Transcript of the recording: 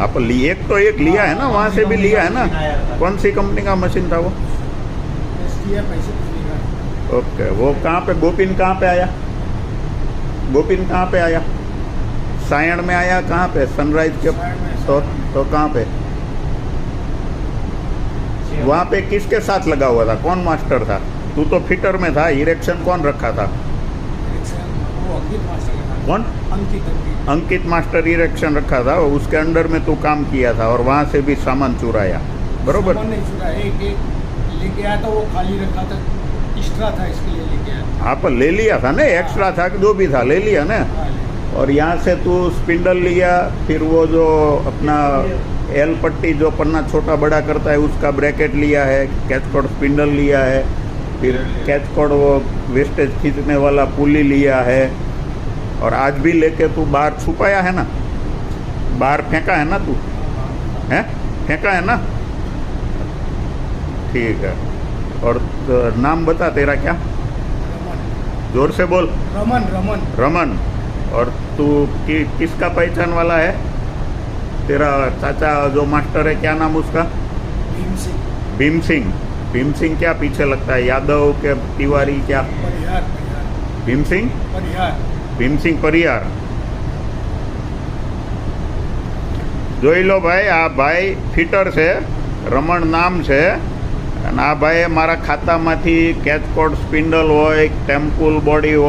आप एक तो एक लिया है ना, वहाँ से भी लिया है ना? कौन सी कंपनी का मशीन था वो? ओके, वो कहाँ पे, गोपिन कहाँ पे आया? गोपिन कहाँ पे आया? सायण में आया? कहाँ पे? सनराइज के तो कहाँ पे? वहाँ पे किसके साथ लगा हुआ था? कौन मास्टर था? तू तो फिटर में था, इरेक्शन कौन रखा था? कौन? अंकित मास्टर इरेक्शन रखा था, उसके अंडर में तू काम किया था और वहाँ से भी सामान चुराया, बरोबर? नहीं चुराया, एक लेके आया था, वो खाली रखा था, एक्स्ट्रा था, इसके लिए लेके आया। आप ले लिया था ना, एक्स्ट्रा था कि जो भी था ले लिया ना। और यहाँ से तू स्पिंडल लिया, फिर वो जो अपना एल पट्टी जो पन्ना छोटा बड़ा करता है उसका ब्रैकेट लिया है, कैचकॉर्ड स्पिंडल लिया है, फिर कैचकॉर्ड वो वेस्टेज खींचने वाला पुली लिया है, और आज भी लेके तू बाहर छुपाया है ना, बाहर फेंका है ना तू, हैं? फेंका है ना? ठीक है। और तो नाम बता तेरा क्या? जोर से बोल। रमन। रमन। रमन। और तू किसका पहचान वाला है? तेरा चाचा जो मास्टर है, क्या नाम उसका? भीम सिंह। भीम सिंह। भीम सिंह क्या पीछे लगता है, यादव के तिवारी क्या? परिहार। भीम सिंह परिहार। ભીમ સિંહ પરિયાર। જોઈ લો ભાઈ, આ ભાઈ ફિટર છે, રમણ નામ છે, અને આ ભાઈએ મારા ખાતામાંથી કેચકોર્ડ સ્પિન્ડલ હોય, ટેમ્પુલ બોડી હોય